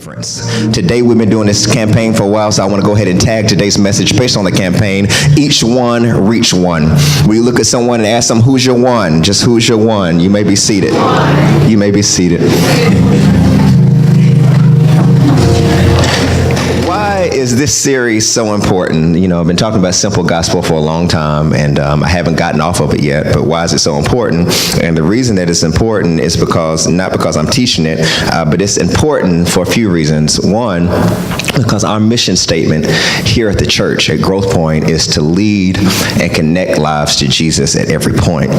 Today we've been doing this campaign for a while, so I want to go ahead and tag today's message based on the campaign. Each one, reach one. When you look at someone and ask them, who's your one? Just who's your one? You may be seated. You may be seated. Why is this series so important? You know, I've been talking about simple gospel for a long time, and I haven't gotten off of it yet, but why is it so important? And the reason that it's important is not because I'm teaching it, but it's important for a few reasons. One, because our mission statement here at the church at Growth Point is to lead and connect lives to Jesus at every point.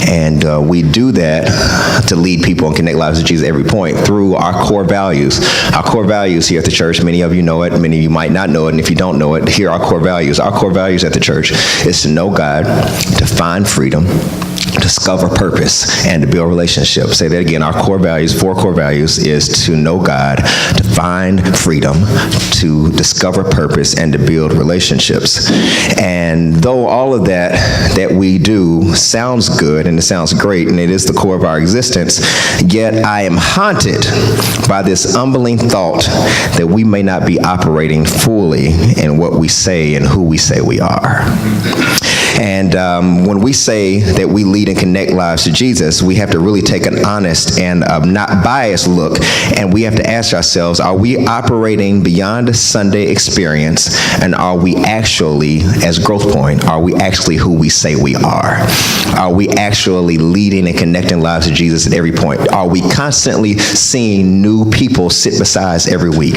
And we do that to lead people and connect lives to Jesus at every point through our core values. Our core values here at the church, many of you know it, many of you might not know it, and if you don't know it, here are our core values. Our core values at the church is to know God, to find freedom, discover purpose, and to build relationships. Say that again. Our core values, 4 core values, is to know God, to find freedom, to discover purpose, and to build relationships. And though all of that we do sounds good and it sounds great and it is the core of our existence, yet I am haunted by this humbling thought that we may not be operating fully in what we say and who we say we are. And when we say that we lead and connect lives to Jesus, we have to really take an honest and not biased look, and we have to ask ourselves, are we operating beyond a Sunday experience, and are we actually, as Growth Point, are we actually who we say we are? Are we actually leading and connecting lives to Jesus at every point? Are we constantly seeing new people sit beside us every week?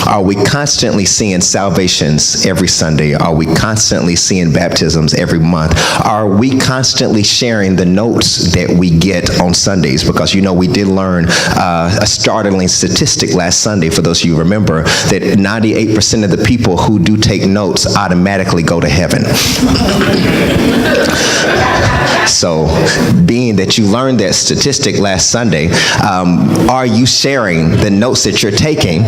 Are we constantly seeing salvations every Sunday? Are we constantly seeing baptisms every month? Are we constantly sharing the notes that we get on Sundays? Because, you know, we did learn a startling statistic last Sunday, for those of you who remember, that 98% of the people who do take notes automatically go to heaven. So, being that you learned that statistic last Sunday, are you sharing the notes that you're taking?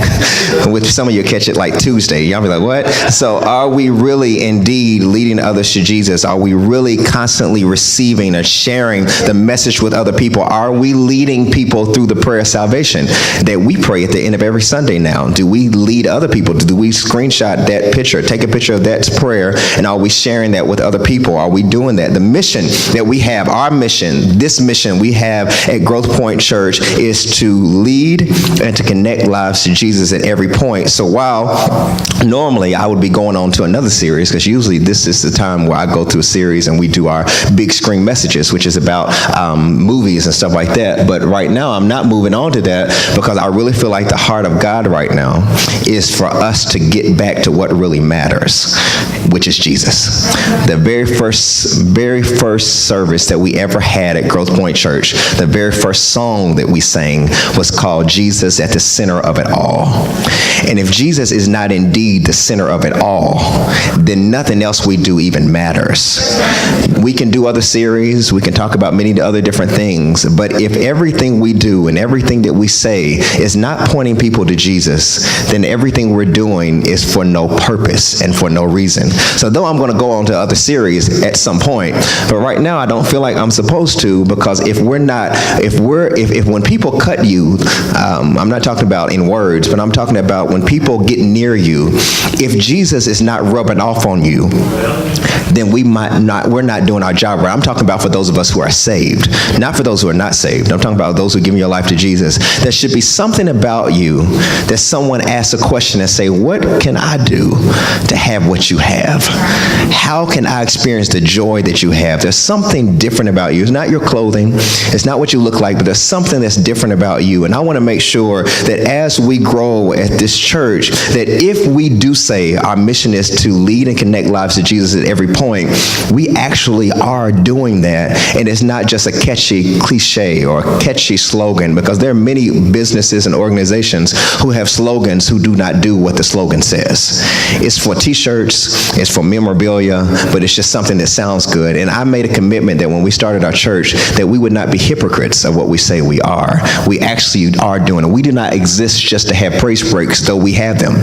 With some of you catch it like Tuesday. Y'all be like, what? So, are we really indeed leading others to Jesus? Are we really constantly receiving or sharing the message with other people? Are we leading people through the prayer of salvation that we pray at the end of every Sunday now? Do we lead other people? Do we screenshot that picture, take a picture of that prayer, and are we sharing that with other people? Are we doing that? The mission that we have, our mission, this mission we have at Growth Point Church is to lead and to connect lives to Jesus at every point. So while normally I would be going on to another series, because usually this is the time where I go through a series and we do our big screen messages, which is about movies and stuff like that. But right now I'm not moving on to that, because I really feel like the heart of God right now is for us to get back to what really matters, which is Jesus. The very first service that we ever had at Growth Point Church, the very first song that we sang was called Jesus at the Center of It All. And if Jesus is not indeed the center of it all, then nothing else we do even matters. We can do other series, we can talk about many other different things, but if everything we do and everything that we say is not pointing people to Jesus, then everything we're doing is for no purpose and for no reason. So though I'm going to go on to other series at some point, but right now I don't feel like I'm supposed to, because if when people cut you, I'm not talking about in words, but I'm talking about when people get near you, if Jesus is not rubbing off on you, then we're not doing our job right. I'm talking about for those of us who are saved, not for those who are not saved. I'm talking about those who give your life to Jesus. There should be something about you that someone asks a question and say, what can I do to have what you have? How can I experience the joy that you have? There's something different about you. It's not your clothing. It's not what you look like, but there's something that's different about you. And I want to make sure that as we grow at this church, that if we do say our mission is to lead and connect lives to Jesus at every point, we actually are doing that. And it's not just a catchy cliche or a catchy slogan, because there are many businesses and organizations who have slogans who do not do what the slogan says. It's for t-shirts, it's for memorabilia, but it's just something that sounds good. And I made a commitment that when we started our church, that we would not be hypocrites of what we say we are. We actually are doing it. We do not exist just to have praise breaks, though we have them.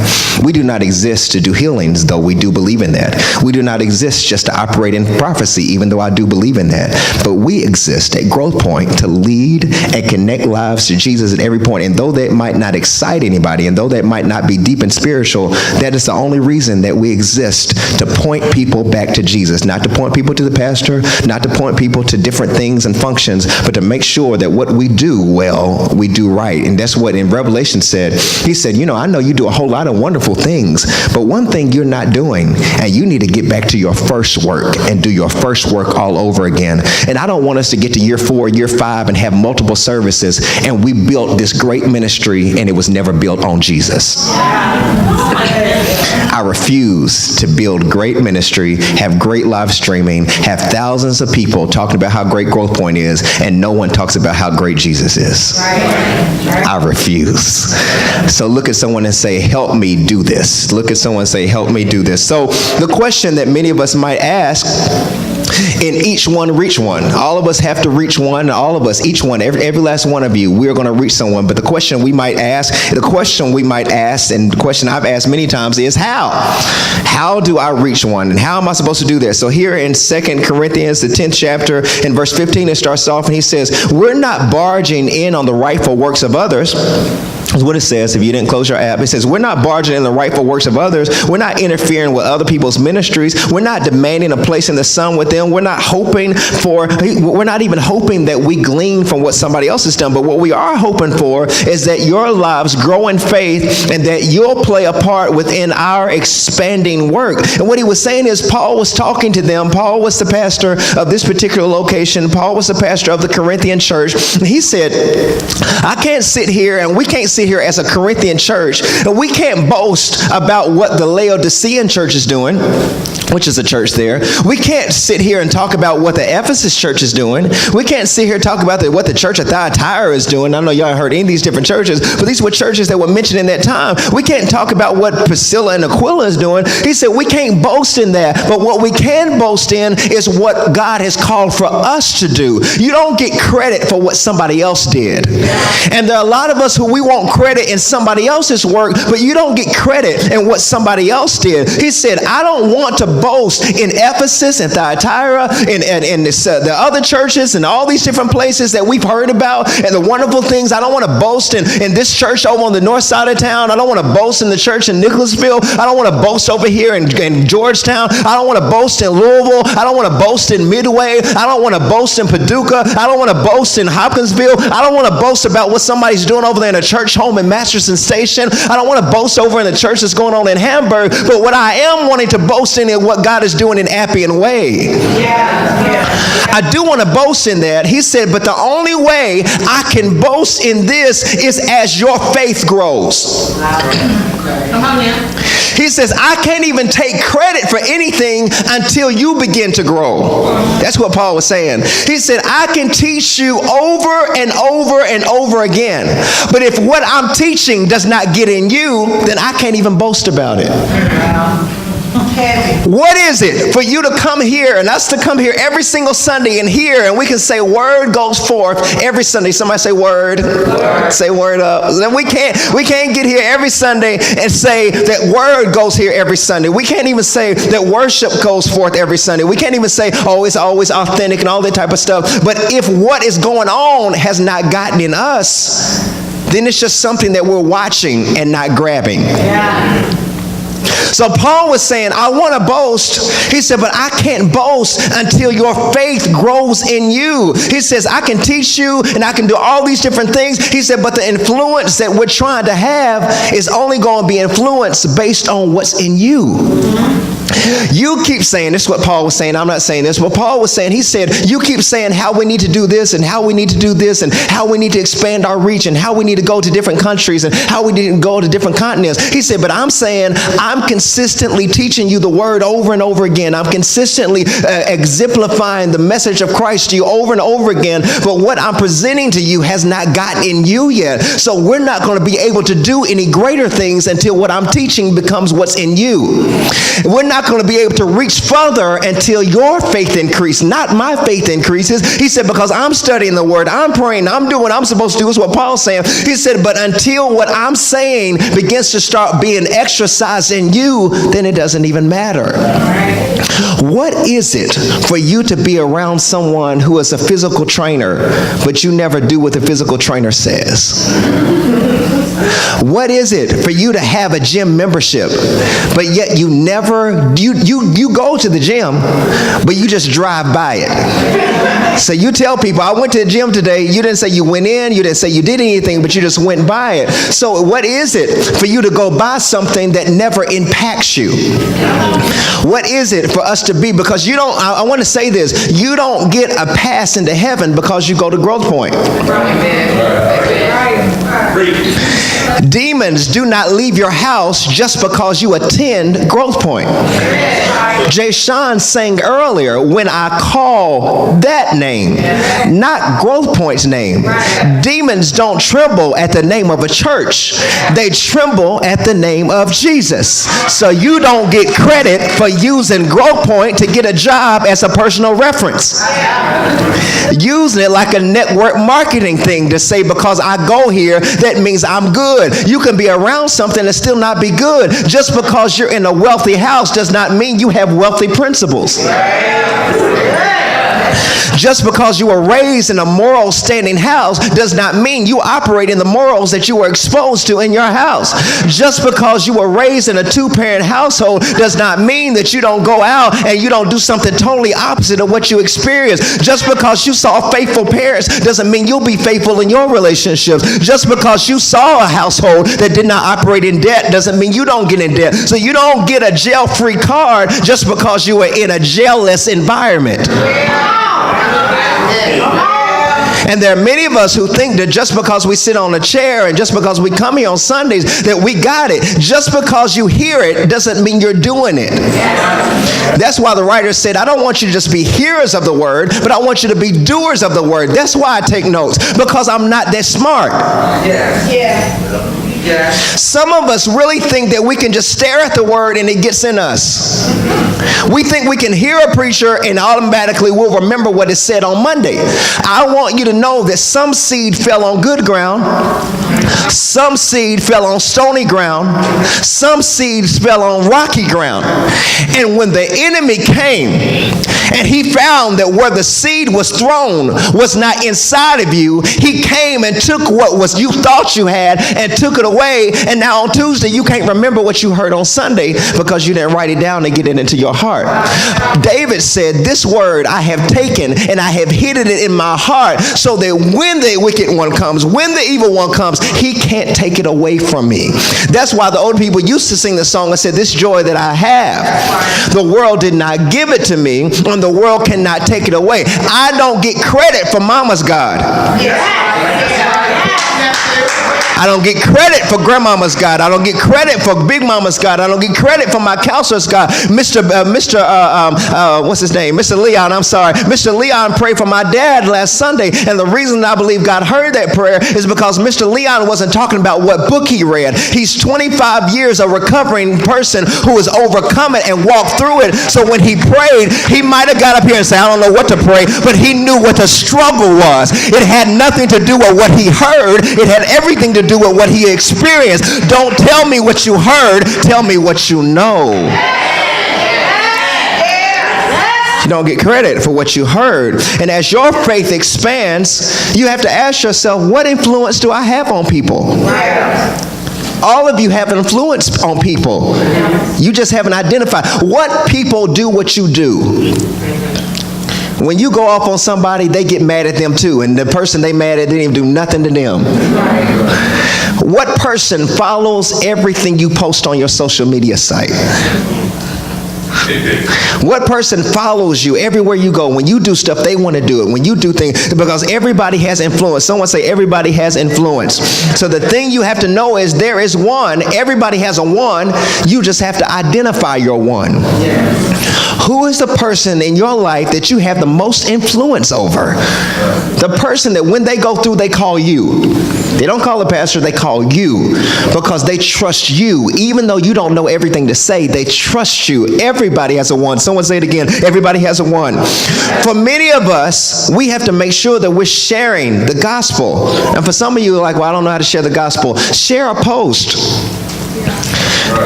We do not exist to do healings, though we do believe in that. We do not exist just to operate in prophecy, even though I do believe in that. But we exist at Growth Point to lead and connect lives to Jesus at every point. And though that might not excite anybody, and though that might not be deep and spiritual, that is the only reason that we exist, to point people back to Jesus. Not to point people to the pastor, not to point people to different things and functions, but to make sure that what we do well, we do right. And that's what in Revelation said. He said, I know you do a whole lot of wonderful things, but one thing you're not doing, and you need to get back to your first work and do your first work all over again. And I don't want us to get to year 4, year 5 and have multiple services and we built this great ministry and it was never built on Jesus. I refuse to build great ministry, have great live streaming, have thousands of people talking about how great Growth Point is, and no one talks about how great Jesus is. I refuse. So look at someone and say, help me do this. Look at someone and say, help me do this. So the question that many of us might ask, in each one, reach one. All of us have to reach one. All of us, each one, every last one of you, we're going to reach someone. But the question we might ask, and the question I've asked many times is how? How do I reach one? And how am I supposed to do that? So here in 2 Corinthians, the 10th chapter, in verse 15, it starts off and he says, we're not barging in on the rightful works of others. That's what it says. If you didn't close your app, it says, we're not barging in the rightful works of others. We're not interfering with other people's ministries. We're not demanding a place in the sun with them. We're not even hoping that we glean from what somebody else has done. But what we are hoping for is that your lives grow in faith and that you'll play a part within our expanding work. And what he was saying is, Paul was talking to them. Paul was the pastor of this particular location. Paul was the pastor of the Corinthian church. And he said, I can't sit here, and we can't sit here as a Corinthian church, and we can't boast about what the Laodicean church is doing, which is a church there. We can't sit here and talk about what the Ephesus church is doing. We can't sit here and talk about what the church of Thyatira is doing. I know y'all heard any of these different churches, but these were churches that were mentioned in that time. We can't talk about what Priscilla and Aquila is doing. He said we can't boast in that, but what we can boast in is what God has called for us to do. You don't get credit for what somebody else did. And there are a lot of us who we want credit in somebody else's work, but you don't get credit in what somebody else did. He said, I don't want to boast in Ephesus and Thyatira and the other churches and all these different places that we've heard about and the wonderful things. I don't want to boast in this church over on the north side of town. I don't want to boast in the church in Nicholasville. I don't want to boast over here in Georgetown. I don't want to boast in Louisville. I don't want to boast in Midway. I don't want to boast in Paducah. I don't want to boast in Hopkinsville. I don't want to boast about what somebody's doing over there in a church home in Masterson Station. I don't want to boast over in the church that's going on in Hamburg. But what I am wanting to boast in is what God is doing in Appian Way. I do want to boast in that. He said, but the only way I can boast in this is as your faith grows. Come on now. He says, I can't even take credit for anything until you begin to grow. That's what Paul was saying. He said, I can teach you over and over and over again. But if what I'm teaching does not get in you, then I can't even boast about it. What is it for you to come here and us to come here every single Sunday and hear, and we can say word goes forth every Sunday. Somebody say word. Say word up. Then we can't get here every Sunday and say that word goes here every Sunday. We can't even say that worship goes forth every Sunday. We can't even say, oh, it's always authentic and all that type of stuff. But if what is going on has not gotten in us, then it's just something that we're watching and not grabbing. So Paul was saying, I want to boast. He said, but I can't boast until your faith grows in you. He says, I can teach you and I can do all these different things. He said, but the influence that we're trying to have is only going to be influenced based on what's in you. You keep saying, this is what Paul was saying, I'm not saying this, but Paul was saying, he said, you keep saying how we need to do this and how we need to do this and how we need to expand our reach and how we need to go to different countries and how we need to go to different continents. He said, but I'm saying, I'm consistently teaching you the word over and over again. I'm consistently exemplifying the message of Christ to you over and over again. But what I'm presenting to you has not gotten in you yet. So we're not going to be able to do any greater things until what I'm teaching becomes what's in you. We're not going to be able to reach further until your faith increases, not my faith increases. He said, because I'm studying the word, I'm praying, I'm doing what I'm supposed to do, is what Paul's saying. He said, but until what I'm saying begins to start being exercised in you, you, then it doesn't even matter. What is it for you to be around someone who is a physical trainer, but you never do what the physical trainer says? What is it for you to have a gym membership, but yet you never, you go to the gym, but you just drive by it? So you tell people, I went to the gym today. You didn't say you went in, you didn't say you did anything, but you just went by it. So what is it for you to go buy something that never impacts you? What is it for us to be? Because you don't, I want to say this, you don't get a pass into heaven because you go to Growth Point. Demons do not leave your house just because you attend Growth Point. Jay Sean sang earlier, when I call that name, not Growth Point's name. Demons don't tremble at the name of a church. They tremble at the name of Jesus. So you don't get credit for using Growth Point to get a job as a personal reference. Using it like a network marketing thing to say, because I go here, that means I'm good. You can be around something and still not be good. Just because you're in a wealthy house does not mean you have wealthy principles. Just because you were raised in a moral standing house does not mean you operate in the morals that you were exposed to in your house. Just because you were raised in a two-parent household does not mean that you don't go out and you don't do something totally opposite of what you experienced. Just because you saw faithful parents doesn't mean you'll be faithful in your relationships. Just because you saw a household that did not operate in debt doesn't mean you don't get in debt. So you don't get a jail-free card just because you were in a jail-less environment. And there are many of us who think that just because we sit on a chair and just because we come here on Sundays that we got it. Just because you hear it doesn't mean you're doing it. That's why the writer said, I don't want you to just be hearers of the word, but I want you to be doers of the word. That's why I take notes, because I'm not that smart. Some of us really think that we can just stare at the word and it gets in us. We think we can hear a preacher and automatically we'll remember what it said on Monday. I want you to know that some seed fell on good ground, some seed fell on stony ground, some seeds fell on rocky ground. And when the enemy came and he found that where the seed was thrown was not inside of you, he came and took what was you thought you had and took it away. And now on Tuesday you can't remember what you heard on Sunday because you didn't write it down and get it into your heart. David said, this word I have taken and I have hidden it in my heart so that when the wicked one comes, when the evil one comes, he can't take it away from me. That's why the old people used to sing the song and said, this joy that I have, the world did not give it to me and the world cannot take it away. I don't get credit for mama's God. I don't get credit for grandmama's God. I don't get credit for big mama's God. I don't get credit for my counselor's God. Mr. Leon, I'm sorry. Mr. Leon prayed for my dad last Sunday. And the reason I believe God heard that prayer is because Mr. Leon wasn't talking about what book he read. He's 25 years a recovering person who has overcome it and walked through it. So when he prayed, he might have got up here and said, I don't know what to pray, but he knew what the struggle was. It had nothing to do with what he heard. It had everything to do with what he experienced. Don't tell me what you heard, tell me what you know. You don't get credit for what you heard. And as your faith expands, you have to ask yourself, what influence do I have on people? All of you have influence on people. You just haven't identified. What people do what you do. When you go off on somebody, they get mad at them too. And the person they mad at didn't even do nothing to them. What person follows everything you post on your social media site? What person follows you everywhere you go? When you do stuff, they want to do it. When you do things, because everybody has influence. Someone say everybody has influence. So the thing you have to know is there is one. Everybody has a one. You just have to identify your one. Who is the person in your life that you have the most influence over? The person that when they go through, they call you. They don't call the pastor, they call you because they trust you. Even though you don't know everything to say, they trust you. Everybody has a one. Someone say it again. Everybody has a one. For many of us, we have to make sure that we're sharing the gospel. And for some of you, like, well, I don't know how to share the gospel. Share a post.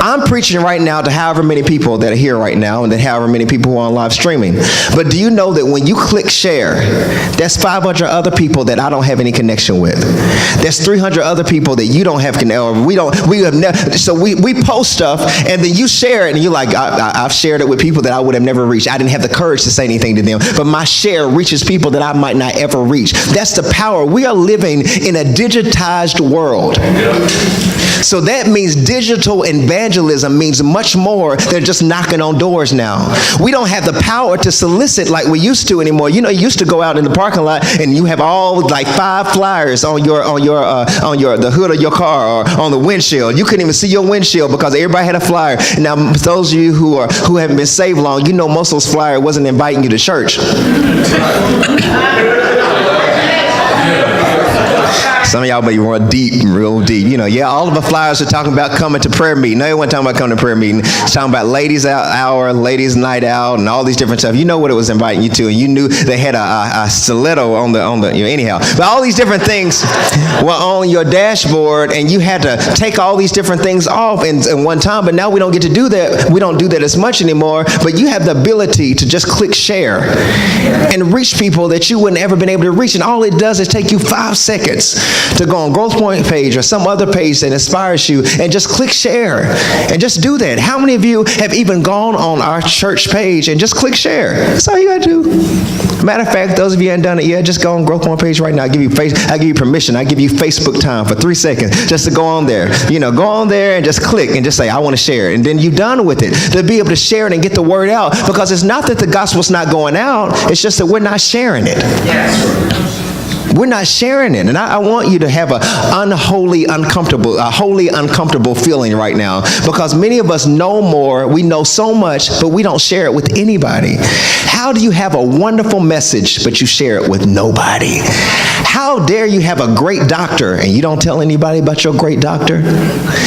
I'm preaching right now to however many people that are here right now and that however many people who are on live streaming. But do you know that when you click share, that's 500 other people that I don't have any connection with. There's 300 other people that you don't have connection with. We post stuff and then you share it and you're like, I've shared it with people that I would have never reached. I didn't have the courage to say anything to them, but my share reaches people that I might not ever reach. That's the power. We are living in a digitized world. So that means digital evangelism means much more than just knocking on doors now. We don't have the power to solicit like we used to anymore. You know, you used to go out in the parking lot and you have all like 5 flyers on the hood of your car or on the windshield. You couldn't even see your windshield because everybody had a flyer. Now, those of you who haven't been saved long, you know most of those flyers wasn't inviting you to church. Some of y'all may run deep, real deep. You know, yeah, all of the flyers are talking about coming to prayer meeting. No, they weren't talking about coming to prayer meeting. It's talking about ladies hour, ladies night out, and all these different stuff. You know what it was inviting you to, and you knew they had a stiletto on the anyhow. But all these different things were on your dashboard, and you had to take all these different things off in one time. But now we don't get to do that. We don't do that as much anymore. But you have the ability to just click share and reach people that you wouldn't ever been able to reach. And all it does is take you 5 seconds to go on Growth Point page or some other page that inspires you and just click share and just do that. How many of you have even gone on our church page and just click share? That's all you got to do. Matter of fact, those of you who haven't done it yet, just go on Growth Point page right now. I give you permission. I give you Facebook time for 3 seconds just to go on there. You know, go on there and just click and just say, I want to share it. And then you're done with it. To be able to share it and get the word out, because it's not that the gospel's not going out. It's just that we're not sharing it. Yes. We're not sharing it. And I want you to have a holy uncomfortable feeling right now, because many of us know more, we know so much, but we don't share it with anybody. How do you have a wonderful message, but you share it with nobody? How dare you have a great doctor and you don't tell anybody about your great doctor?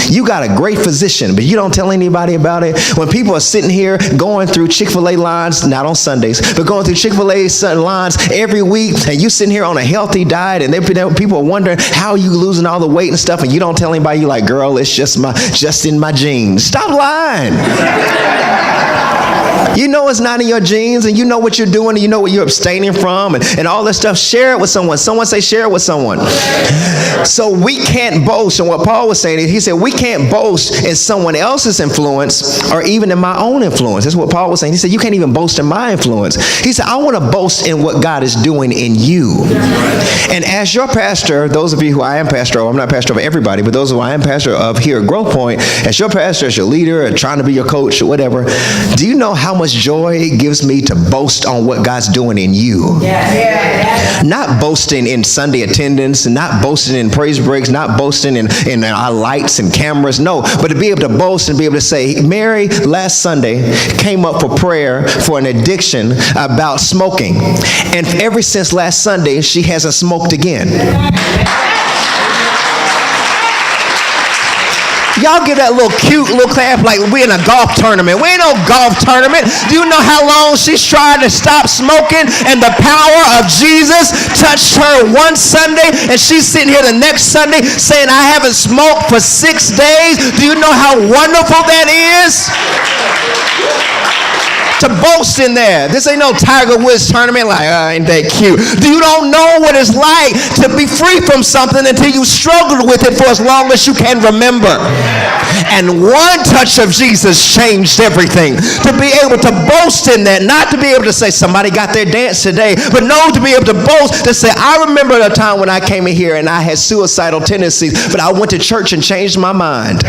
You got a great physician, but you don't tell anybody about it. When people are sitting here going through Chick-fil-A lines, not on Sundays, but going through Chick-fil-A lines every week, and you sitting here on a healthy diet, and people are wondering how you losing all the weight and stuff, and you don't tell anybody. You like, girl, it's just in my genes. Stop lying. You know it's not in your genes, and you know what you're doing, and you know what you're abstaining from, and all that stuff. Share it with someone. Someone say share it with someone. So we can't boast. And what Paul was saying is, he said, we can't boast in someone else's influence or even in my own influence. That's what Paul was saying. He said, you can't even boast in my influence. He said, I want to boast in what God is doing in you. And as your pastor, those of you who I am pastor of, I'm not pastor of everybody, but those who I am pastor of here at Growth Point, as your pastor, as your leader, and trying to be your coach or whatever, do you know how much joy it gives me to boast on what God's doing in you? Not boasting in Sunday attendance, not boasting in praise breaks, not boasting in our lights and cameras, no, but to be able to boast and be able to say, Mary last Sunday came up for prayer for an addiction about smoking, and ever since last Sunday she hasn't smoked again. Y'all give that little cute little clap like we in a golf tournament. We ain't no golf tournament. Do you know how long she's tried to stop smoking, and the power of Jesus touched her one Sunday, and she's sitting here the next Sunday saying, I haven't smoked for 6 days. Do you know how wonderful that is? To boast in there. This ain't no Tiger Woods tournament like, ain't that cute. You don't know what it's like to be free from something until you struggled with it for as long as you can remember. And one touch of Jesus changed everything. To be able to boast in that, not to be able to say somebody got their dance today, but no, to be able to boast, to say, I remember the time when I came in here and I had suicidal tendencies, but I went to church and changed my mind.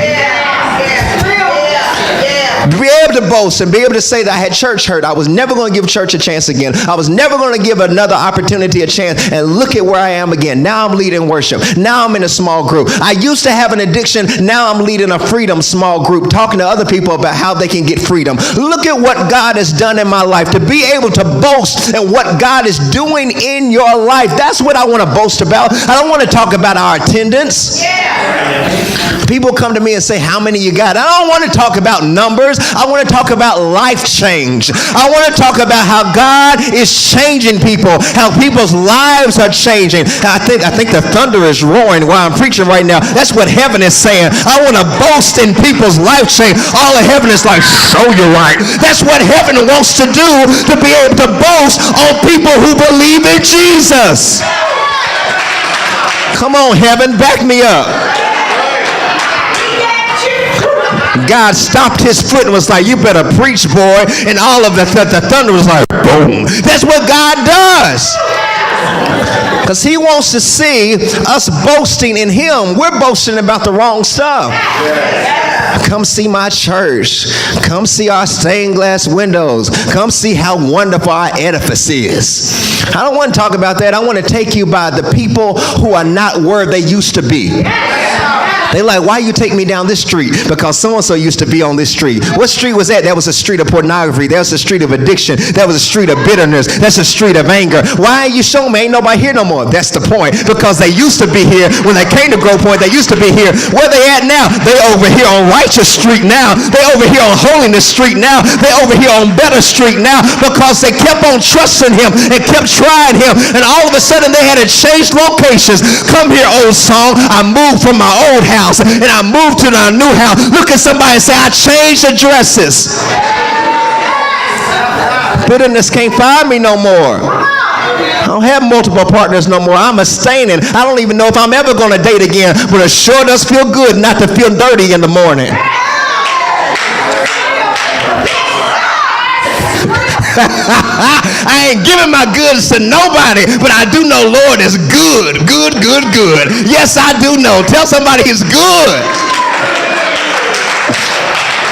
Be able to boast and be able to say that I had church hurt. I was never going to give church a chance again. I was never going to give another opportunity a chance. And look at where I am again. Now I'm leading worship. Now I'm in a small group. I used to have an addiction. Now I'm leading a freedom small group, talking to other people about how they can get freedom. Look at what God has done in my life. To be able to boast in what God is doing in your life. That's what I want to boast about. I don't want to talk about our attendance. People come to me and say, how many you got? I don't want to talk about numbers. I want to to talk about life change. I want to talk about how God is changing people, how people's lives are changing. I think the thunder is roaring while I'm preaching right now. That's what heaven is saying. I want to boast in people's life change. All of heaven is like, show you right. That's what heaven wants to do, to be able to boast on people who believe in Jesus. Come on, heaven, back me up. God stopped his foot and was like, you better preach, boy. And all of the thunder was like, boom. That's what God does. Because he wants to see us boasting in him. We're boasting about the wrong stuff. Come see my church. Come see our stained glass windows. Come see how wonderful our edifice is. I don't want to talk about that. I want to take you by the people who are not where they used to be. They're like, why you take me down this street? Because so-and-so used to be on this street. What street was that? That was a street of pornography. That was a street of addiction. That was a street of bitterness. That's a street of anger. Why are you showing me? Ain't nobody here no more. That's the point. Because they used to be here. When they came to Grove Point, they used to be here. Where they at now? They over here on Righteous Street now. They over here on Holiness Street now. They over here on Better Street now. Because they kept on trusting him and kept trying him. And all of a sudden they had to change locations. Come here, old song. I moved from my old house and I moved to my new house. Look at somebody and say, I changed addresses. Bitterness can't find me no more. I don't have multiple partners no more. I'm abstaining. I don't even know if I'm ever going to date again, but it sure does feel good not to feel dirty in the morning. I ain't giving my goods to nobody, but I do know Lord is good. Good, good, good. Yes, I do know. Tell somebody he's good.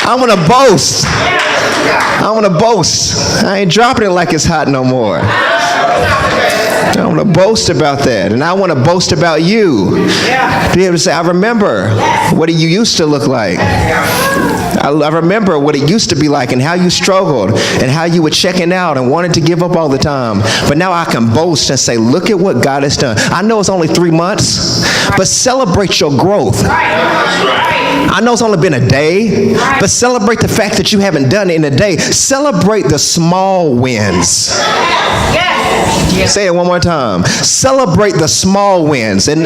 I want to boast. I want to boast. I ain't dropping it like it's hot no more. I want to boast about that. And I want to boast about you. Be able to say, I remember what you used to look like. I remember what it used to be like and how you struggled and how you were checking out and wanted to give up all the time. But now I can boast and say, look at what God has done. I know it's only 3 months, but celebrate your growth. I know it's only been a day, but celebrate the fact that you haven't done it in a day. Celebrate the small wins. Say it one more time. Celebrate the small wins. And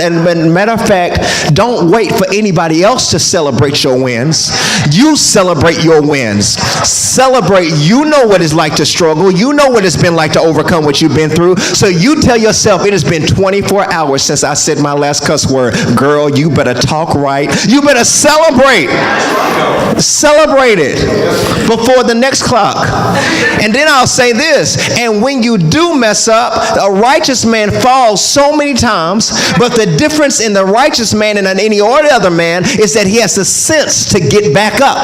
matter of fact, don't wait for anybody else to celebrate your wins. You celebrate your wins. Celebrate. You know what it's like to struggle. You know what it's been like to overcome what you've been through. So you tell yourself, it has been 24 hours since I said my last cuss word. Girl, you better talk right. You better celebrate. Celebrate it before the next clock. And then I'll say this. And when you do mess up, a righteous man falls so many times, but the difference in the righteous man and any other man is that he has the sense to get back up.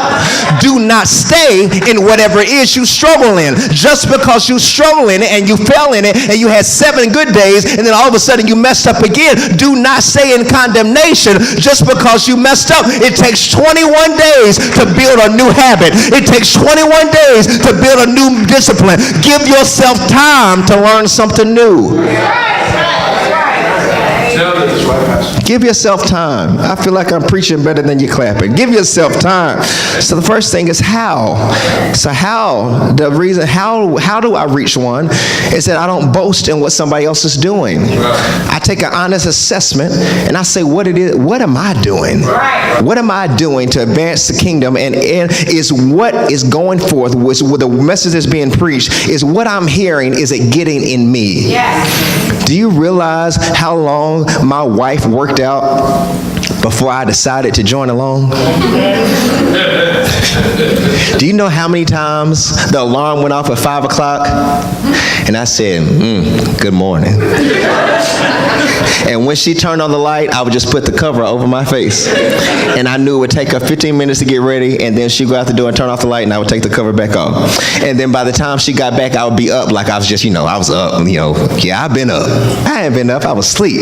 Do not stay in whatever it is you struggle in. Just because you struggle in it and you fell in it and you had 7 good days and then all of a sudden you messed up again, do not stay in condemnation just because you messed up. It takes 21 days to build a new habit. It takes 21 days to build a new discipline. Give yourself time to learn something new. Give yourself time. I feel like I'm preaching better than you're clapping. Give yourself time. So the first thing is how. So the reason how do I reach one is that I don't boast in what somebody else is doing. I take an honest assessment and I say what am I doing? What am I doing to advance the kingdom? And is what is going forth with the message that's being preached, is what I'm hearing, is it getting in me? Yes. Do you realize how long my wife worked out before I decided to join along? Do you know how many times the alarm went off at 5 o'clock? And I said, good morning. And when she turned on the light, I would just put the cover over my face. And I knew it would take her 15 minutes to get ready, and then she'd go out the door and turn off the light, and I would take the cover back off. And then by the time she got back, I would be up like I was just, I was up, yeah, I've been up. I ain't been up, I was asleep.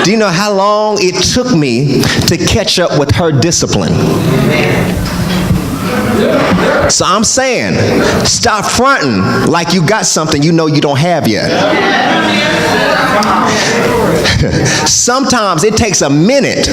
Do you know how long it took me to catch up with her discipline? So I'm saying, stop fronting like you got something you know you don't have yet. Sometimes it takes a minute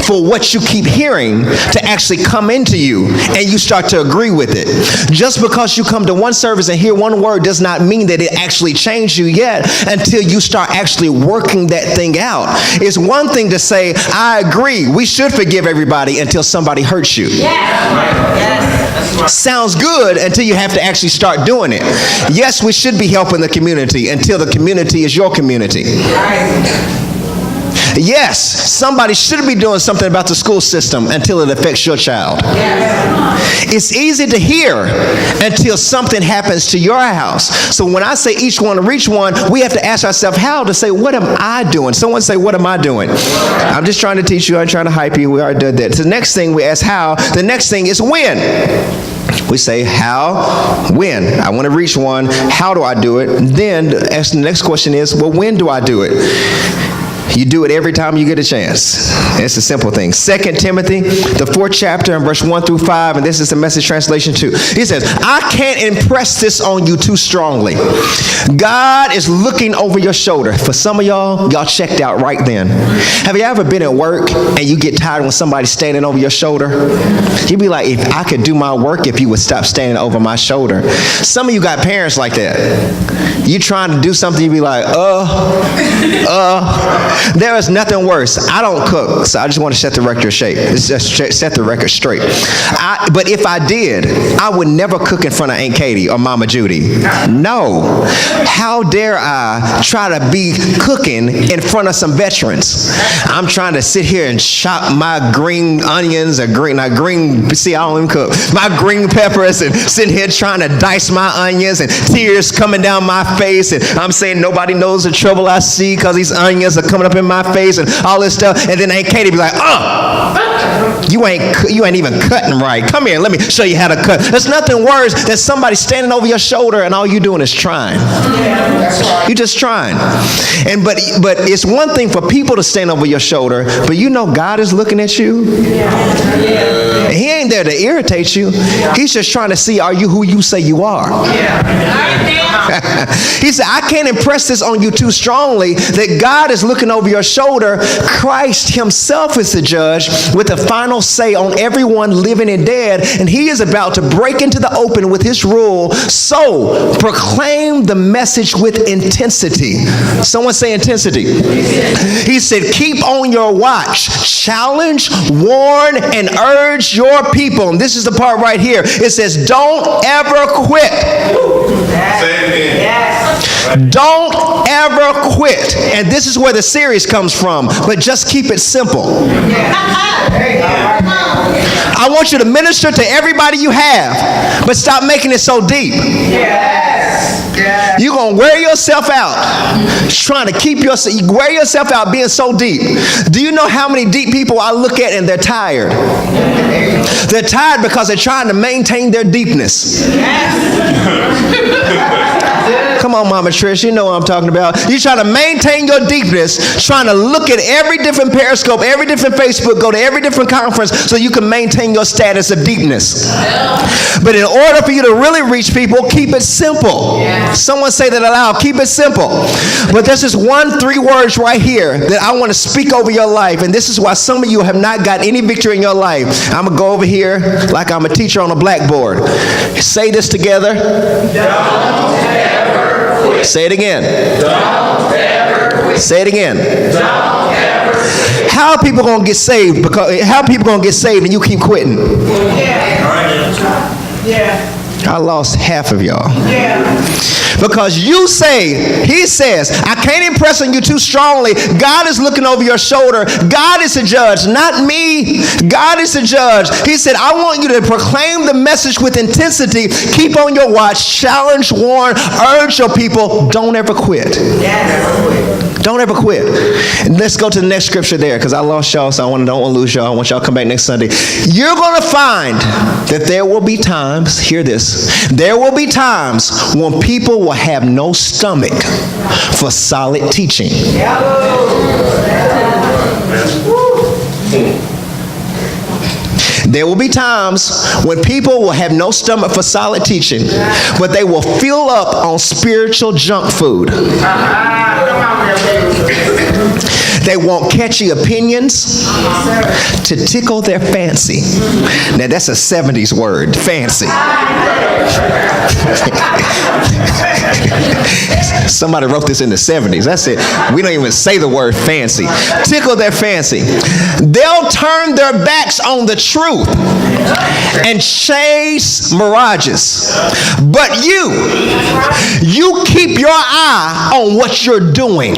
for what you keep hearing to actually come into you and you start to agree with it. Just because you come to one service and hear one word does not mean that it actually changed you yet until you start actually working that thing out. It's one thing to say, I agree, we should forgive everybody until somebody hurts you. Yes. Sounds good until you have to actually start doing it. Yes, we should be helping the community until the community is your community. Yes, somebody should be doing something about the school system until it affects your child. It's easy to hear until something happens to your house. So when I say each one to reach one, we have to ask ourselves how to say, what am I doing? Someone say, what am I doing? I'm just trying to teach you. I'm trying to hype you. We already did that. So the next thing we ask how. The next thing is when. We say how, when. I want to reach one. How do I do it? Then ask the next question is, well, when do I do it? You do it every time you get a chance. It's a simple thing. 2 Timothy, the 4th chapter, and verse 1 through 5, and this is the Message translation too. He says, I can't impress this on you too strongly. God is looking over your shoulder. For some of y'all checked out right then. Have you ever been at work and you get tired when somebody's standing over your shoulder? You'd be like, if I could do my work if you would stop standing over my shoulder. Some of you got parents like that. You trying to do something, you be like, there is nothing worse. I don't cook, so I just want to set the record straight. But if I did, I would never cook in front of Aunt Katie or Mama Judy. No. How dare I try to be cooking in front of some veterans? I'm trying to sit here and chop my green onions or my green peppers and sitting here trying to dice my onions and tears coming down my face, and I'm saying nobody knows the trouble I see because these onions are coming up in my face and all this stuff. And then Aunt Katie be like, you ain't even cutting right. Come here, let me show you how to cut. There's nothing worse than somebody standing over your shoulder and all you doing is trying. You're just trying. But it's one thing for people to stand over your shoulder, but you know God is looking at you. And He ain't there to irritate you. He's just trying to see, are you who you say you are? He said, I can't impress this on you too strongly that God is looking over your shoulder. Christ Himself is the judge with the final say on everyone living and dead, and He is about to break into the open with His rule. So proclaim the message with intensity. Someone say intensity. He said, keep on your watch, challenge, warn, and urge your people. And this is the part right here. It says, don't ever quit. Don't ever quit. And this is where the series comes from, but just keep it simple. I want you to minister to everybody you have, but stop making it so deep. You're going to wear yourself out trying to wear yourself out being so deep. Do you know how many deep people I look at and they're tired? They're tired because they're trying to maintain their deepness. Come on, Mama Trish, you know what I'm talking about. You try to maintain your deepness, trying to look at every different Periscope, every different Facebook, go to every different conference so you can maintain your status of deepness. But in order for you to really reach people, keep it simple. Someone say that aloud, keep it simple. But there's this 3 words right here that I want to speak over your life, and this is why some of you have not got any victory in your life. I'm going to go over here like I'm a teacher on a blackboard. Say this together. Don't ever quit. Say it again. Don't ever quit. Say it again. Don't ever quit. How are people going to get saved? How are people going to get saved and you keep quitting? I lost half of y'all. Because he says, I can't impress on you too strongly. God is looking over your shoulder. God is the judge, not me. God is the judge. He said, I want you to proclaim the message with intensity. Keep on your watch, challenge, warn, urge your people. Don't ever quit. Don't ever quit. And let's go to the next scripture there, because I lost y'all, so I don't want to lose y'all. I want y'all to come back next Sunday. You're going to find that there will be times, hear this, there will be times when people will have no stomach for solid teaching. There will be times when people will have no stomach for solid teaching, but they will fill up on spiritual junk food. They want catchy opinions to tickle their fancy. Now that's a 70s word, fancy. Somebody wrote this in the 70s. That's it. We don't even say the word fancy. Tickle their fancy. They'll turn their backs on the truth and chase mirages. But you keep your eye on what you're doing.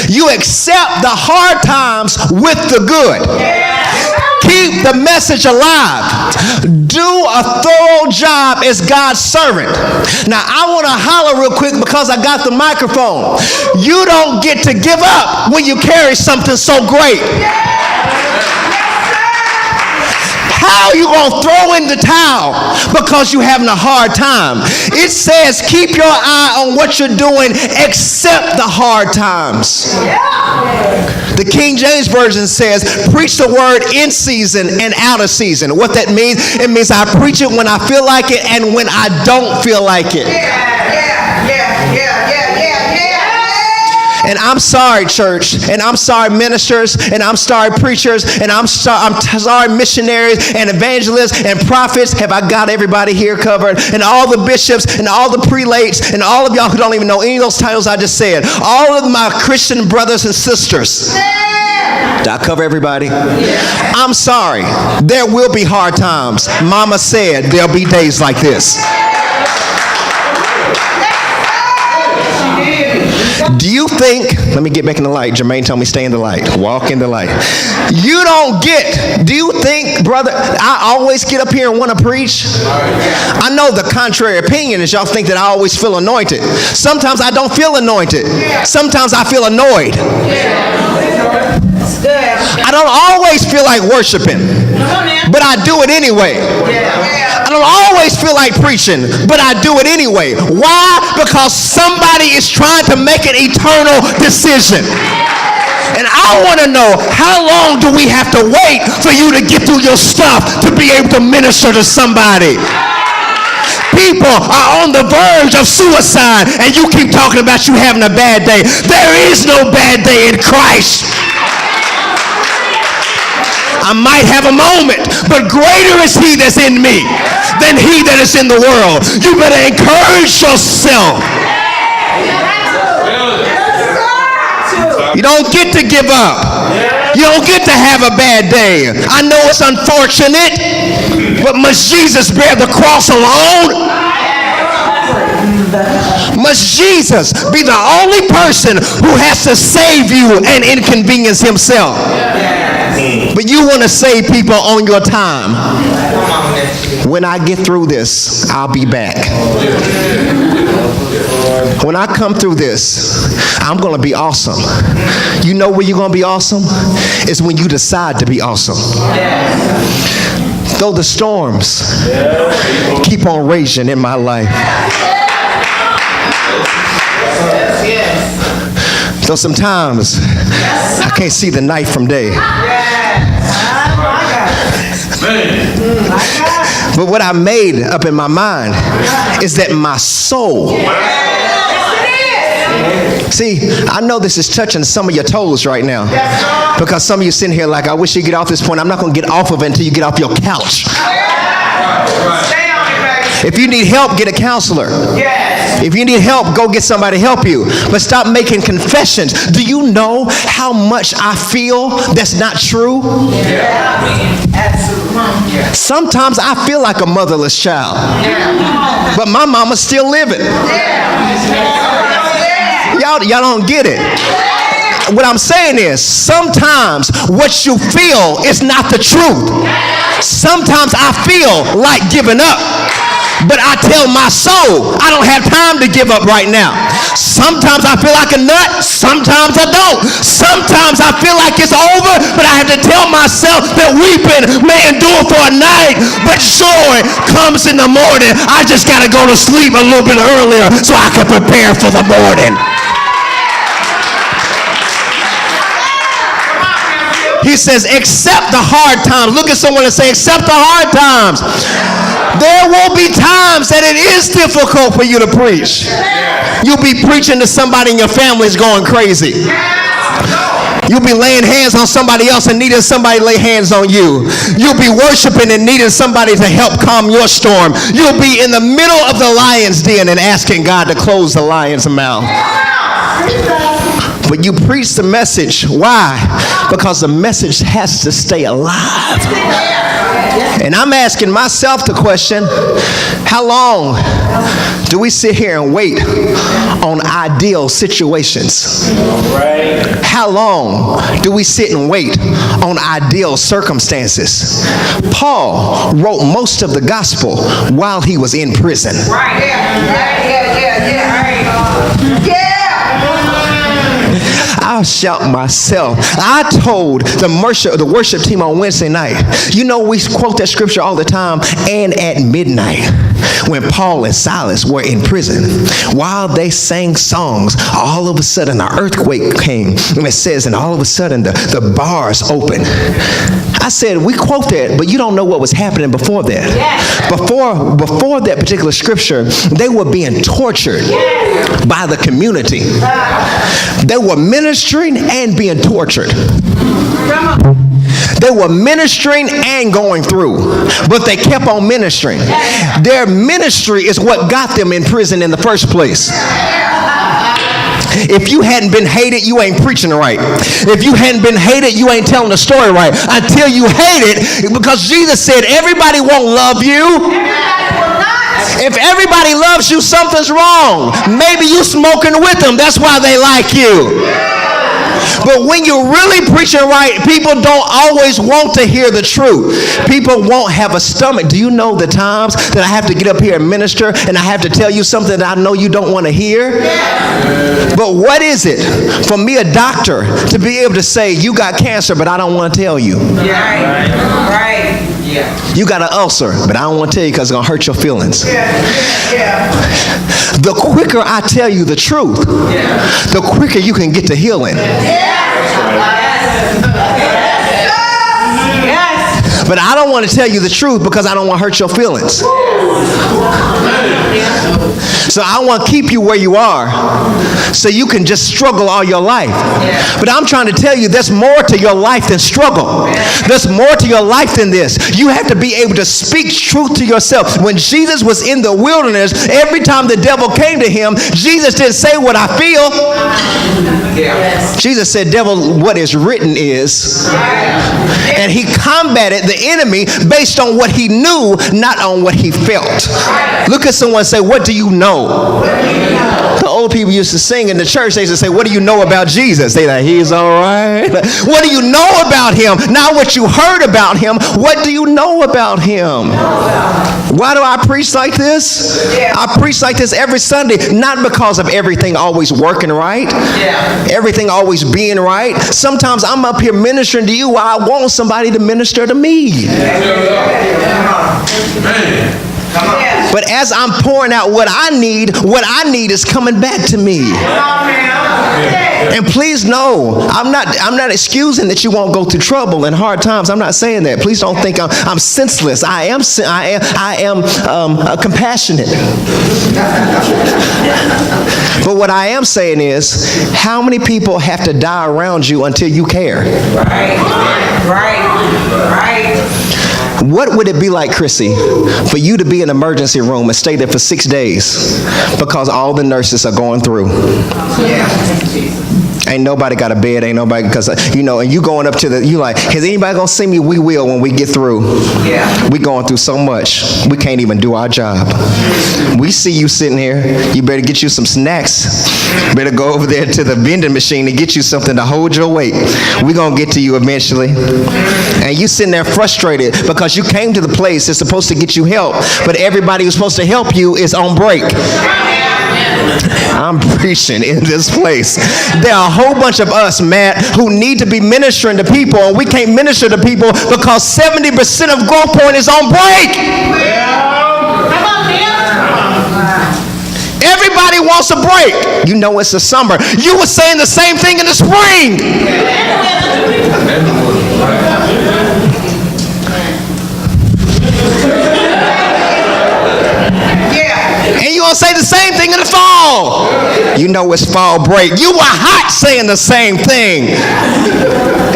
You accept the hard times with the good. Keep the message alive. Do a thorough job as God's servant. Now, I want to holler real quick because I got the microphone. You don't get to give up when you carry something so great. How are you going to throw in the towel because you're having a hard time? It says keep your eye on what you're doing, accept the hard times. The King James Version says preach the word in season and out of season. What that means, it means I preach it when I feel like it and when I don't feel like it. And I'm sorry, church, and I'm sorry, ministers, and I'm sorry, preachers, and I'm sorry, missionaries, and evangelists, and prophets. Have I got everybody here covered? And all the bishops, and all the prelates, and all of y'all who don't even know any of those titles I just said. All of my Christian brothers and sisters. Did I cover everybody? I'm sorry. There will be hard times. Mama said there'll be days like this. Do you think, let me get back in the light. Jermaine told me stay in the light. Walk in the light. Do you think, brother, I always get up here and want to preach? I know the contrary opinion is y'all think that I always feel anointed. Sometimes I don't feel anointed. Sometimes I feel annoyed. I don't always feel like worshiping, but I do it anyway. I don't always feel like preaching, but I do it anyway. Why? Because somebody is trying to make an eternal decision. And I want to know, how long do we have to wait for you to get through your stuff to be able to minister to somebody? People are on the verge of suicide, and you keep talking about you having a bad day. There is no bad day in Christ. I might have a moment, but greater is he that's in me than he that is in the world. You better encourage yourself. You don't get to give up. You don't get to have a bad day. I know it's unfortunate, but must Jesus bear the cross alone? Must Jesus be the only person who has to save you and inconvenience himself? But you want to save people on your time. When I get through this, I'll be back. When I come through this, I'm going to be awesome. You know where you're going to be awesome? It's when you decide to be awesome. Though the storms keep on raging in my life. Though sometimes I can't see the night from day. But what I made up in my mind is that my soul. See, I know this is touching some of your toes right now. Because some of you sitting here like, I wish you get off this point. I'm not going to get off of it until you get off your couch. If you need help, get a counselor. If you need help, go get somebody to help you. But stop making confessions. Do you know how much I feel that's not true? Sometimes I feel like a motherless child. But my mama's still living. Y'all don't get it. What I'm saying is, sometimes what you feel is not the truth. Sometimes I feel like giving up. But I tell my soul, I don't have time to give up right now. Sometimes I feel like a nut, sometimes I don't. Sometimes I feel like it's over, but I have to tell myself that weeping may endure for a night, but joy comes in the morning. I just got to go to sleep a little bit earlier so I can prepare for the morning. He says, accept the hard times. Look at someone and say, accept the hard times. There will be times that it is difficult for you to preach. You'll be preaching to somebody and your family's going crazy. You'll be laying hands on somebody else and needing somebody to lay hands on you. You'll be worshiping and needing somebody to help calm your storm. You'll be in the middle of the lion's den and asking God to close the lion's mouth. But you preach the message. Why? Because the message has to stay alive. And I'm asking myself the question, how long do we sit here and wait on ideal situations? How long do we sit and wait on ideal circumstances? Paul wrote most of the gospel while he was in prison. I'll shout myself. I told the worship team on Wednesday night, you know, we quote that scripture all the time, and at midnight, when Paul and Silas were in prison, while they sang songs, all of a sudden an earthquake came, and it says, and all of a sudden the bars opened. I said, we quote that, but you don't know what was happening before that. Before that particular scripture, they were being tortured by the community. They were ministering and being tortured. They were ministering and going through, but they kept on ministering. Their ministry is what got them in prison in the first place. If you hadn't been hated, you ain't preaching right. If you hadn't been hated, you ain't telling the story right. Until you hate it, because Jesus said everybody won't love you. If everybody loves you, something's wrong. Maybe you smoking with them. That's why they like you. But when you're really preaching right, people don't always want to hear the truth. People won't have a stomach. Do you know the times that I have to get up here and minister and I have to tell you something that I know you don't want to hear? But what is it for me, a doctor, to be able to say, you got cancer, but I don't want to tell you? Right. You got an ulcer, but I don't want to tell you because it's going to hurt your feelings. The quicker I tell you the truth, the quicker you can get to healing. But I don't want to tell you the truth because I don't want to hurt your feelings. So I want to keep you where you are so you can just struggle all your life. But I'm trying to tell you there's more to your life than struggle. There's more to your life than this. You have to be able to speak truth to yourself. When Jesus was in the wilderness, every time the devil came to him, Jesus didn't say what I feel. Jesus said, devil, what is written is. And he combated the enemy based on what he knew, not on what he felt. Look at someone and say, what do you know? The old people used to sing in the church. They used to say, what do you know about Jesus? They like, he's all right. What do you know about him? Not what you heard about him. What do you know about him? Why do I preach like this? I preach like this every Sunday, not because of everything always working right, everything always being right. Sometimes I'm up here ministering to you while I want somebody to minister to me. But as I'm pouring out what I need is coming back to me. And please know, I'm not excusing that you won't go through trouble and hard times. I'm not saying that. Please don't think I'm senseless. I am compassionate. But what I am saying is, how many people have to die around you until you care? Right. What would it be like, Chrissy, for you to be in an emergency room and stay there for 6 days because all the nurses are going through? Ain't nobody got a bed, ain't nobody, because, and you going up to you like, is anybody going to see me? We will when we get through. We going through so much, we can't even do our job. We see you sitting here, you better get you some snacks. Better go over there to the vending machine and get you something to hold your weight. We going to get to you eventually. And you sitting there frustrated because you came to the place that's supposed to get you help, but everybody who's supposed to help you is on break. I'm preaching in this place. There are a whole bunch of us, Matt, who need to be ministering to people, and we can't minister to people because 70% of Growth Point is on break. Everybody wants a break. You know it's the summer. You were saying the same thing in the spring. know it's fall break. You were hot saying the same thing.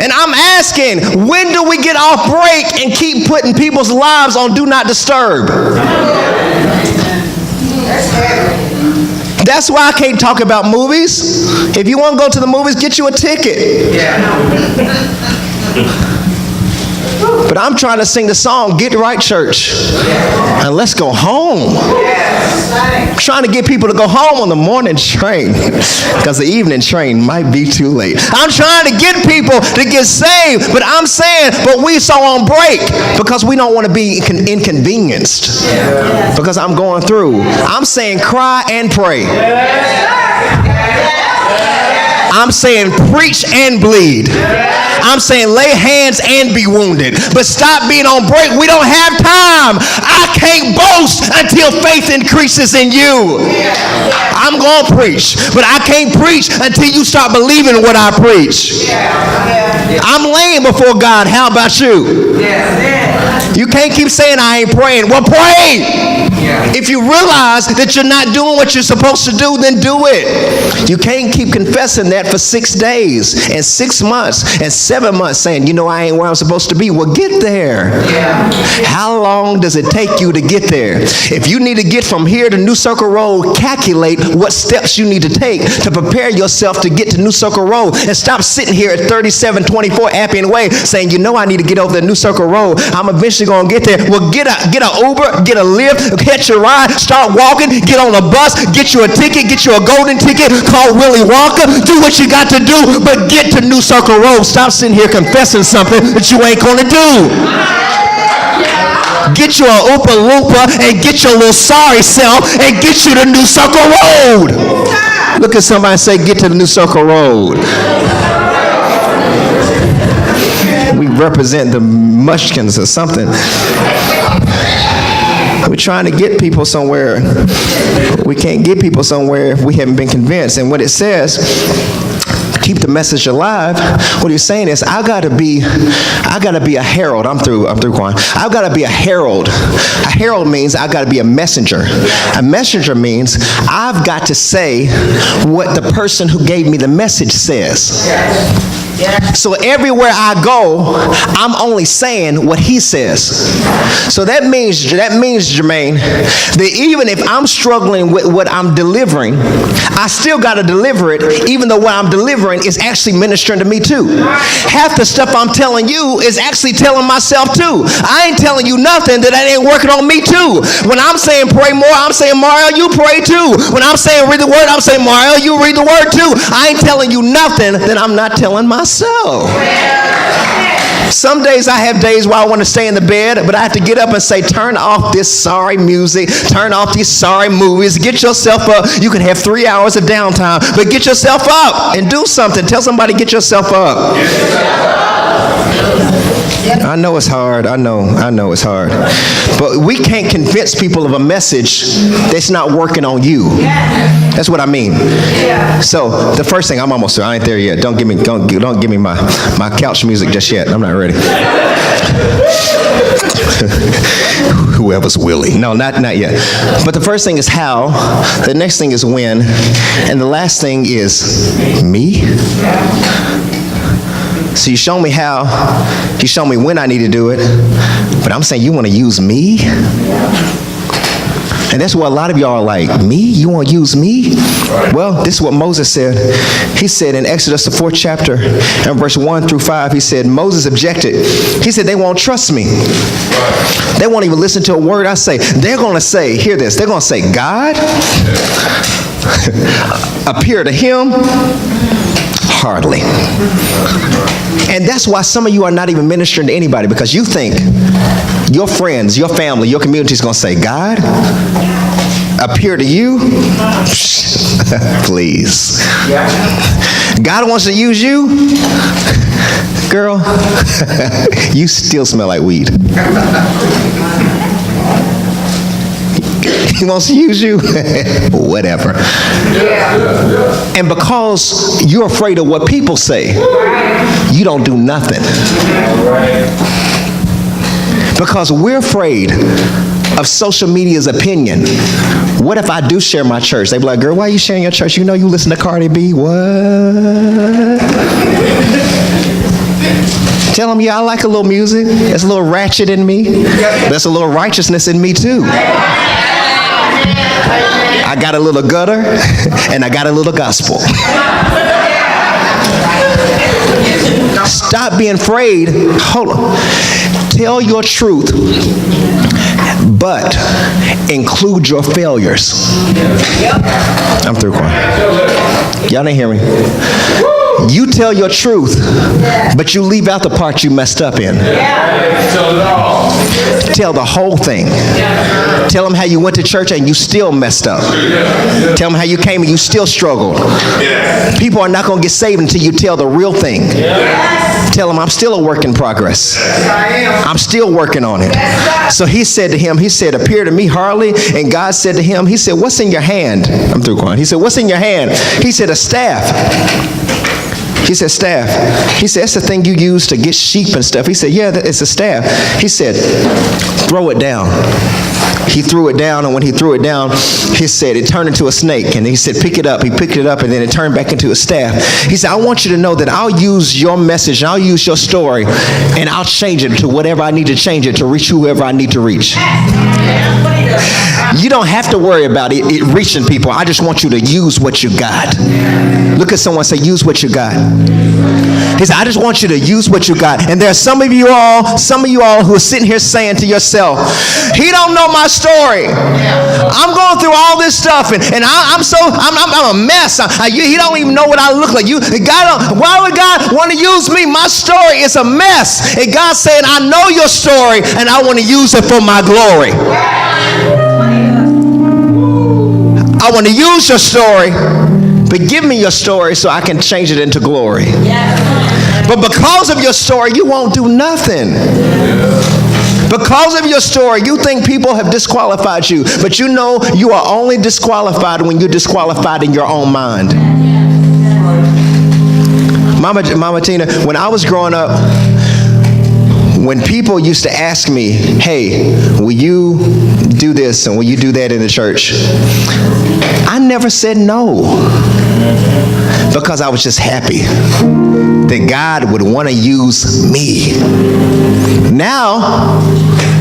And I'm asking, when do we get off break and keep putting people's lives on do not disturb? That's why I can't talk about movies. If you want to go to the movies, get you a ticket. But I'm trying to sing the song, Get Right Church, and let's go home. I'm trying to get people to go home on the morning train because the evening train might be too late. I'm trying to get people to get saved, but I'm saying, but we so on break because we don't want to be inconvenienced because I'm going through. I'm saying cry and pray. I'm saying preach and bleed. I'm saying lay hands and be wounded. But stop being on break. We don't have time. I can't boast until faith increases in you. I'm going to preach, but I can't preach until you start believing what I preach. I'm laying before God. How about you? You can't keep saying I ain't praying. Well, pray. If you realize that you're not doing what you're supposed to do, then do it. You can't keep confessing that for 6 days and 6 months and 7 months saying, I ain't where I'm supposed to be. Well, get there. How long does it take you to get there? If you need to get from here to New Circle Road, calculate what steps you need to take to prepare yourself to get to New Circle Road, and stop sitting here at 3724 Appian Way saying, I need to get over to New Circle Road. I'm eventually going to get there. Well, get an Uber, get a Lyft, catch a ride, start walking, get on a bus, get you a ticket, get you a golden ticket, call Willie Wonka, do what you got to do, but get to New Circle Road. Stop sitting here confessing something that you ain't going to do. Get you an Oopa Loopa and get your little sorry self and get you to New Circle Road. Look at somebody and say, get to the New Circle Road. We represent the Mushkins or something. We're trying to get people somewhere. We can't get people somewhere if we haven't been convinced. And what it says, keep the message alive. What he's saying is, I gotta be a herald. I'm through, Quan. I've got to be a herald. A herald means I got to be a messenger. A messenger means I've got to say what the person who gave me the message says. So everywhere I go, I'm only saying what he says. So that means, Jermaine, that even if I'm struggling with what I'm delivering, I still got to deliver it, even though what I'm delivering is actually ministering to me too. Half the stuff I'm telling you is actually telling myself too. I ain't telling you nothing that ain't working on me too. When I'm saying pray more, I'm saying, Mario, you pray too. When I'm saying read the word, I'm saying, Mario, you read the word too. I ain't telling you nothing that I'm not telling myself. Some days I have days where I want to stay in the bed, but I have to get up and say, turn off this sorry music, turn off these sorry movies, get yourself up. You can have 3 hours of downtime, but get yourself up and do something. Tell somebody, get yourself up. I know it's hard. I know it's hard. But we can't convince people of a message that's not working on you. That's what I mean. So the first thing, I'm almost there. I ain't there yet. Don't give me my couch music just yet. I'm not ready. Whoever's Willie. No, not yet. But the first thing is how. The next thing is when. And the last thing is me. So you show me how, you show me when I need to do it, but I'm saying you want to use me? And that's what a lot of y'all are like, me? You want to use me? Well, this is what Moses said. He said in Exodus, the 4th chapter, and verse 1 through 5, he said, Moses objected. He said, they won't trust me. They won't even listen to a word I say. They're going to say, hear this, they're going to say, God appear to him? Hardly. And that's why some of you are not even ministering to anybody, because you think your friends, your family, your community is going to say, God, appear to you? Please. God wants to use you? Girl, you still smell like weed. He wants to use you? Whatever. And because you're afraid of what people say, you don't do nothing. Because we're afraid of social media's opinion. What if I do share my church? They be like, girl, why are you sharing your church? You know you listen to Cardi B. What? Tell them, yeah, I like a little music. There's a little ratchet in me. There's a little righteousness in me too. I got a little gutter and I got a little gospel. Stop being afraid. Hold on. Tell your truth, but include your failures. I'm through, Quan. Y'all didn't hear me. You tell your truth, but you leave out the part you messed up in. Tell the whole thing. Tell them how you went to church and you still messed up. Tell them how you came and you still struggled. People are not going to get saved until you tell the real thing. Tell them I'm still a work in progress. I'm still working on it. So he said to him, he said, appear to me, Harley. And God said to him, he said, what's in your hand? I'm through, Quan. He said, what's in your hand? He said, a staff. He said, staff. He said, it's the thing you use to get sheep and stuff. He said, yeah, it's a staff. He said, throw it down. He threw it down, and when he threw it down, he said, it turned into a snake. And he said, pick it up. He picked it up, and then it turned back into a staff. He said, I want you to know that I'll use your message, and I'll use your story, and I'll change it to whatever I need to change it to reach whoever I need to reach. You don't have to worry about it reaching people. I just want you to use what you got. Look at someone, say, use what you got. He said, I just want you to use what you got. And there are some of you all who are sitting here saying to yourself, he don't know my story. I'm going through all this stuff, and I'm a mess. He don't even know what I look like. Why would God want to use me? My story is a mess. And God said, I know your story, and I want to use it for my glory. I want to use your story, but give me your story so I can change it into glory. But because of your story, you won't do nothing. Because of your story, you think people have disqualified you, but you know you are only disqualified when you're disqualified in your own mind. Mama Tina, when I was growing up, when people used to ask me, hey, will you do this and will you do that in the church? I never said no, because I was just happy that God would want to use me. Now,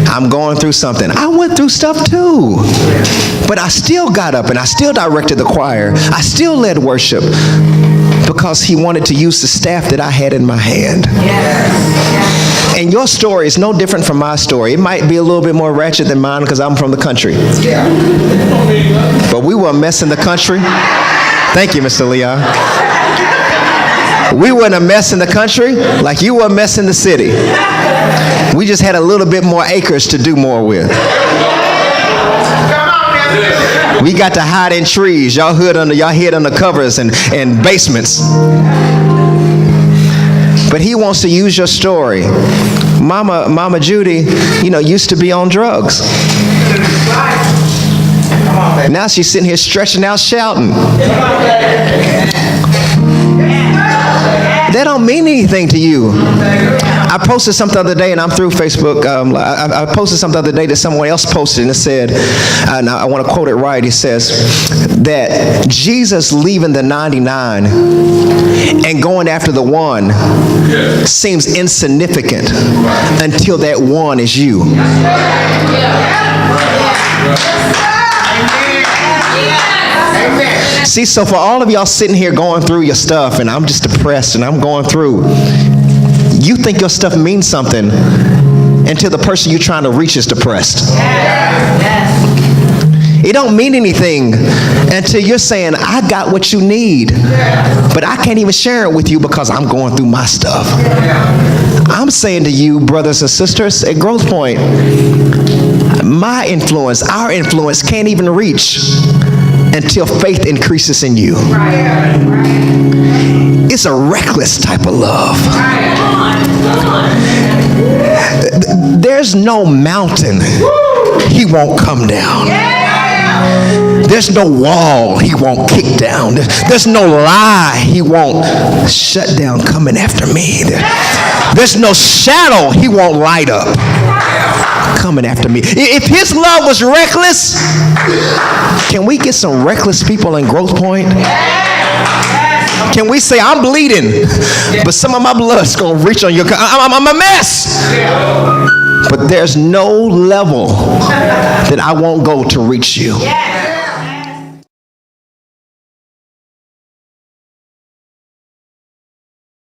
I'm going through something. I went through stuff too, but I still got up and I still directed the choir. I still led worship because he wanted to use the staff that I had in my hand. And your story is no different from my story. It might be a little bit more ratchet than mine because I'm from the country. But we were a mess in the country. Thank you, Mr. Leon. We weren't a mess in the country like you were a mess in the city. We just had a little bit more acres to do more with. We got to hide in trees. Y'all hid under covers and basements. But he wants to use your story. Mama Judy, used to be on drugs. Now she's sitting here stretching out, shouting. That don't mean anything to you. I posted something the other day, and I'm through Facebook. I posted something the other day that someone else posted, and it said, and I want to quote it right. It says that Jesus leaving the 99 and going after the one seems insignificant until that one is you. See, so for all of y'all sitting here going through your stuff, and I'm just depressed and I'm going through, you think your stuff means something until the person you're trying to reach is depressed. It don't mean anything until you're saying, I got what you need, but I can't even share it with you because I'm going through my stuff. I'm saying to you, brothers and sisters, at Growth Point, my influence, our influence can't even reach until faith increases in you. It's a reckless type of love. There's no mountain he won't come down. There's no wall he won't kick down. There's no lie he won't shut down coming after me. There's no shadow he won't light up. coming after me. If his love was reckless, can we get some reckless people in Growth Point? Can we say, I'm bleeding, but some of my blood's going to reach on your... I'm a mess. But there's no level that I won't go to reach you.